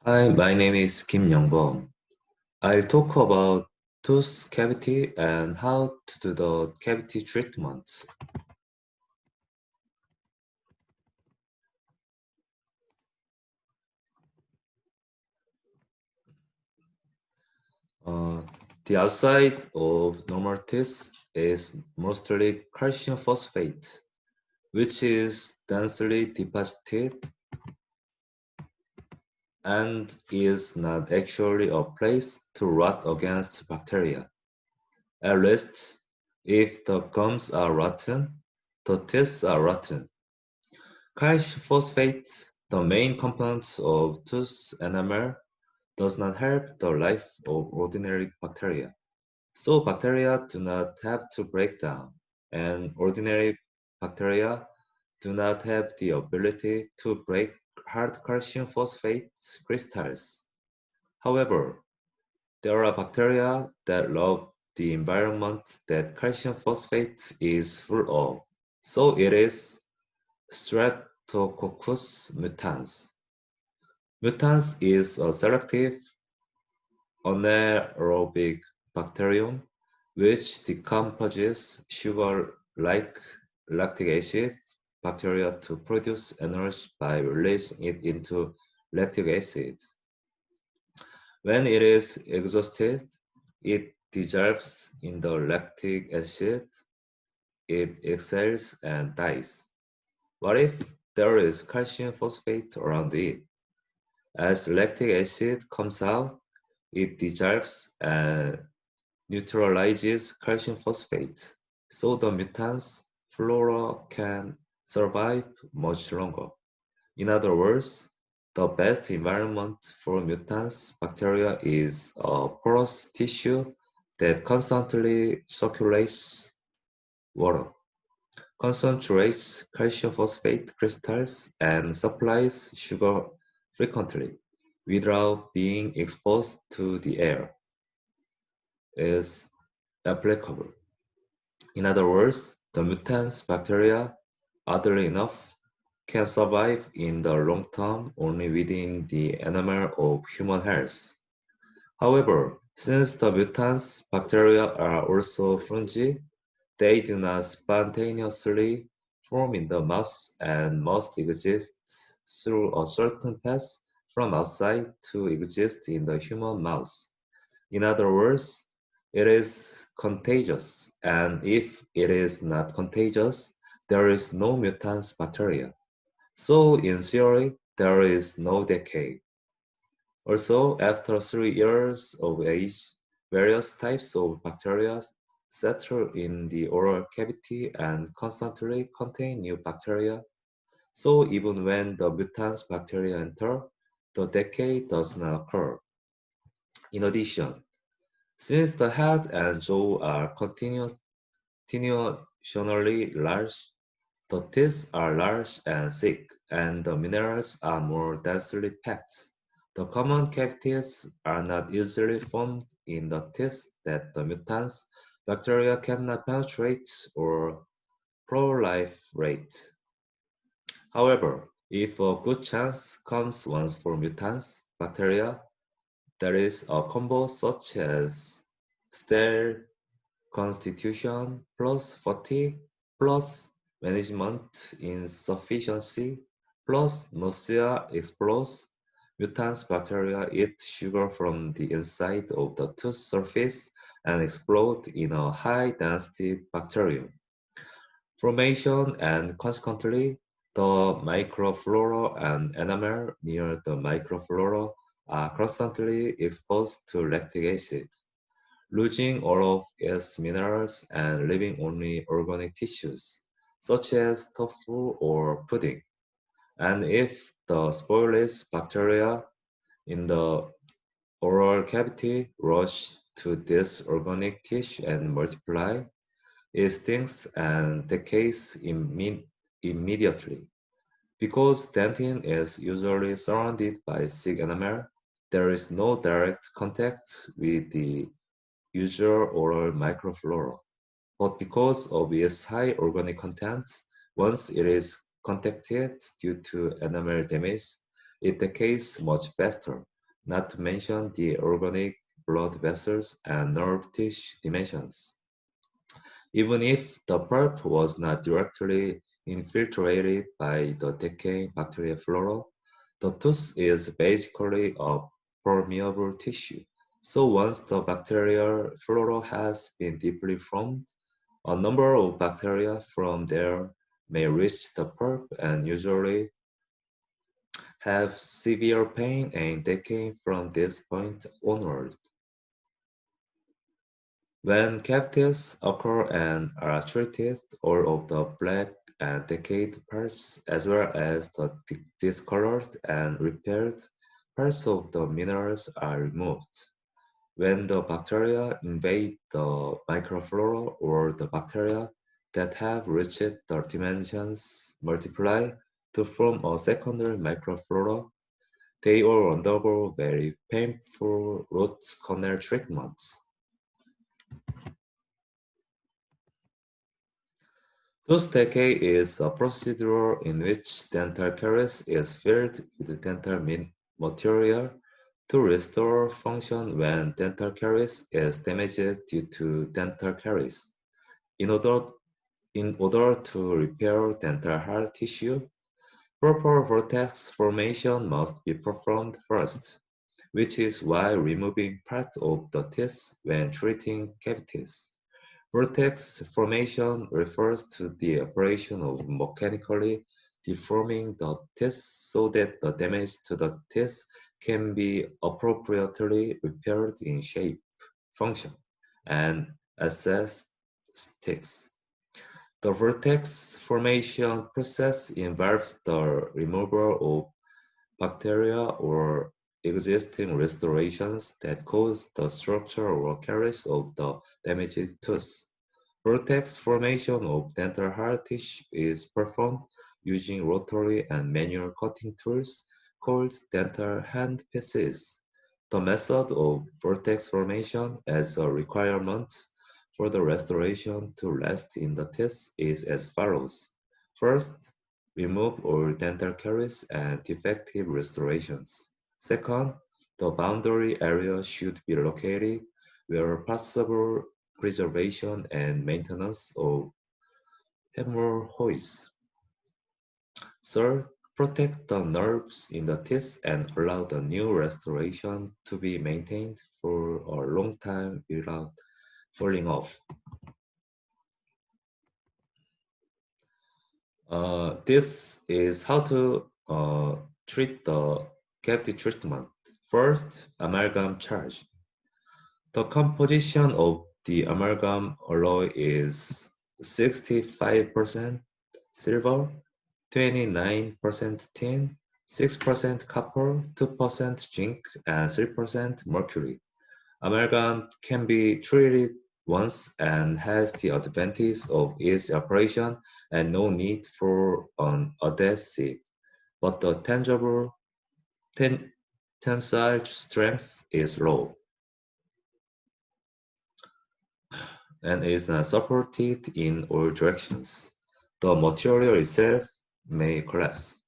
Hi, my name is Kim Youngbom. I'll talk about tooth cavity and how to do the cavity treatment. Uh, the outside of normal teeth is mostly calcium phosphate, which is densely deposited and is not actually a place to rot against bacteria. At least, if the gums are rotten, the teeth are rotten. Calcium phosphate, the main component of tooth enamel, does not help the life of ordinary bacteria. So bacteria do not have to break down, and ordinary bacteria do not have the ability to break hard calcium phosphate crystals. However, there are bacteria that love the environment that calcium phosphate is full of. So it is Streptococcus mutans. Mutans is a selective anaerobic bacterium which decomposes sugar-like lactic acid bacteria to produce energy by releasing it into lactic acid. When it is exhausted, it dissolves in the lactic acid, it exhales and dies. What if there is calcium phosphate around it? As lactic acid comes out, it dissolves and neutralizes calcium phosphate, so the mutants flora can survive much longer. In other words, the best environment for mutants bacteria is a porous tissue that constantly circulates water, concentrates calcium phosphate crystals, and supplies sugar frequently without being exposed to the air is applicable. In other words, the mutants bacteria, oddly enough, can survive in the long term only within the enamel of human hairs. However, since the mutants bacteria are also fungi, they do not spontaneously form in the mouth and must exist through a certain path from outside to exist in the human mouth. In other words, it is contagious, and if it is not contagious, there is no mutants bacteria. So in theory, there is no decay. Also, after 3 years of age, various types of bacteria settle in the oral cavity and constantly contain new bacteria. So even when the mutants bacteria enter, the decay does not occur. In addition, since the head and jaw are continuationally large, the teeth are large and thick, and the minerals are more densely packed. The common cavities are not easily formed in the teeth that the mutants bacteria cannot penetrate or proliferate. However, if a good chance comes once for mutants bacteria, there is a combo such as stale constitution plus fatigue plus management insufficiency plus nausea explodes. Mutants bacteria eat sugar from the inside of the tooth surface and explode in a high density bacterium formation, and consequently the microflora and enamel near the microflora are constantly exposed to lactic acid, losing all of its minerals and leaving only organic tissues, such as tofu or pudding. And if the spoiled bacteria in the oral cavity rush to this organic tissue and multiply, it stings and decays immediately. Because dentin is usually surrounded by thick enamel, there is no direct contact with the usual oral microflora. But because of its high organic content, once it is contacted due to enamel damage, it decays much faster. not to mention the organic blood vessels and nerve tissue dimensions. Even if the pulp was not directly infiltrated by the decaying bacteria flora, the tooth is basically a permeable tissue. So once the bacterial flora has been deeply formed, a number of bacteria from there may reach the pulp and usually have severe pain and decay from this point onward. When cavities occur and are treated, all of the black and decayed parts, as well as the discolored and repaired parts of the minerals, are removed. When the bacteria invade the microflora or the bacteria that have reached the dimensions multiply to form a secondary microflora, they all undergo very painful root canal treatments. Tooth decay is a procedure in which dental caries is filled with dental material to restore function when dental caries is damaged due to dental caries. In order, in order to repair dental hard tissue, proper vortex formation must be performed first, which is why removing part of the teeth when treating cavities. Vortex formation refers to the operation of mechanically deforming the teeth so that the damage to the teeth can be appropriately repaired in shape, function, and aesthetics. The vortex formation process involves the removal of bacteria or existing restorations that cause the structure or caries of the damaged tooth. Vortex formation of dental hard tissue is performed using rotary and manual cutting tools called dental handpieces. The method of vortex formation as a requirement for the restoration to last in the teeth is as follows. First, remove all dental caries and defective restorations. Second, the boundary area should be located where possible preservation and maintenance of hemorrhoids. Third, protect the nerves in the teeth and allow the new restoration to be maintained for a long time without falling off. This is how to treat the cavity treatment. First, amalgam charge. The composition of the amalgam alloy is 65% silver, 29% tin, 6% copper, 2% zinc, and 3% mercury. Amalgam can be treated once and has the advantage of easy operation and no need for an adhesive, but the tensile strength is low and is not supported in all directions. The material itself may collapse.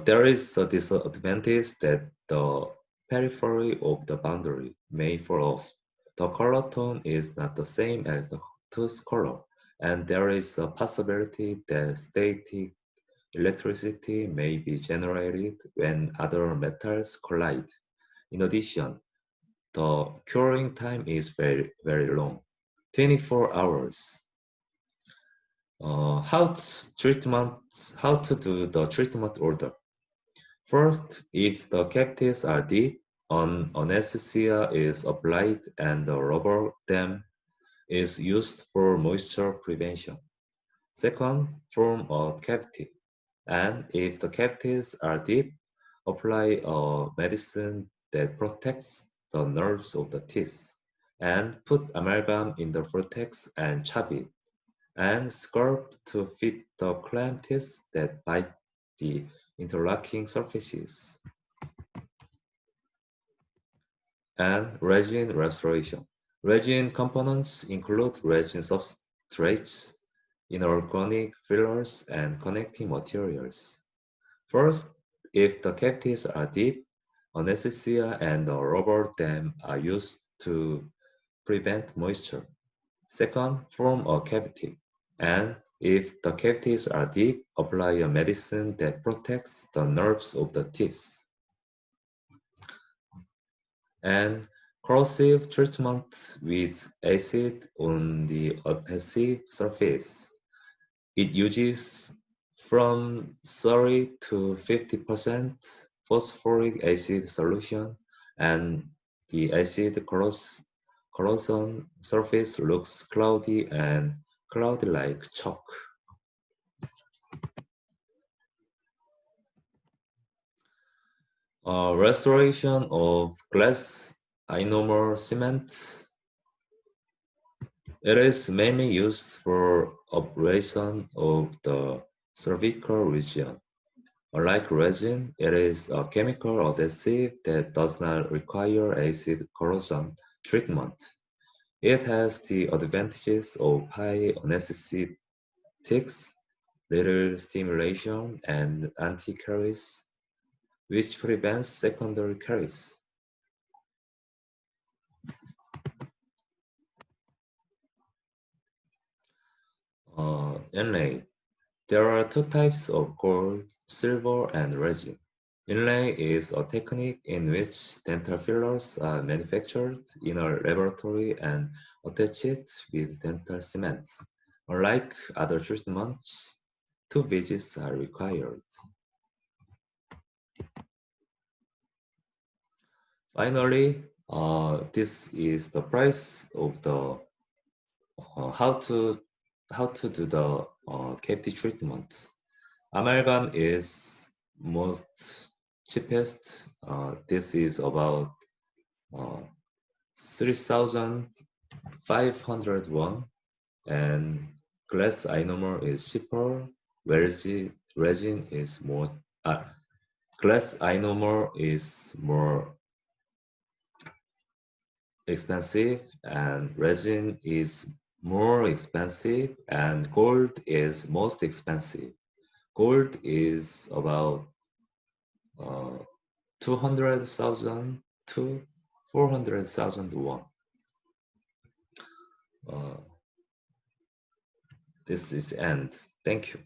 There is a disadvantage that the periphery of the boundary may fall off. The color tone is not the same as the tooth color, and there is a possibility that static electricity may be generated when other metals collide. In addition, the curing time is very, very long, 24 hours. How to do the treatment order. First, if the cavities are deep, an anesthesia is applied and the rubber dam is used for moisture prevention. Second, form a cavity. And if the cavities are deep, apply a medicine that protects the nerves of the teeth. And put amalgam in the vortex and chop it. And sculpt to fit the clamp teeth that bite the interlocking surfaces. And resin restoration. Resin components include resin substrates, inorganic fillers, and connecting materials. First, If the cavities are deep, anesthesia and a rubber dam are used to prevent moisture. Second, form a cavity. And if the cavities are deep, apply a medicine that protects the nerves of the teeth. And corrosive treatment with acid on the adhesive surface. It uses from 30 to 50% phosphoric acid solution, and the acid corrosion surface looks cloudy and cloudy like chalk. Restoration of glass ionomer cement. It is mainly used for abrasion of the cervical region. Unlike resin, it is a chemical adhesive that does not require acid corrosion treatment. It has the advantages of high anesthetics, little stimulation, and anti-caries, which prevents secondary caries. Inlay. There are two types of gold, silver, and resin. Inlay is a technique in which dental fillers are manufactured in a laboratory and attached with dental cement. Unlike other treatments, two visits are required. Finally, this is the price of the how to do the cavity treatment. Amalgam is most cheapest. This is about 3,500 won, and glass ionomer is cheaper. Resin is more. Glass ionomer is more expensive, and resin is more expensive, and gold is most expensive. Gold is about 200,000 to 400,000 won. This is end. Thank you.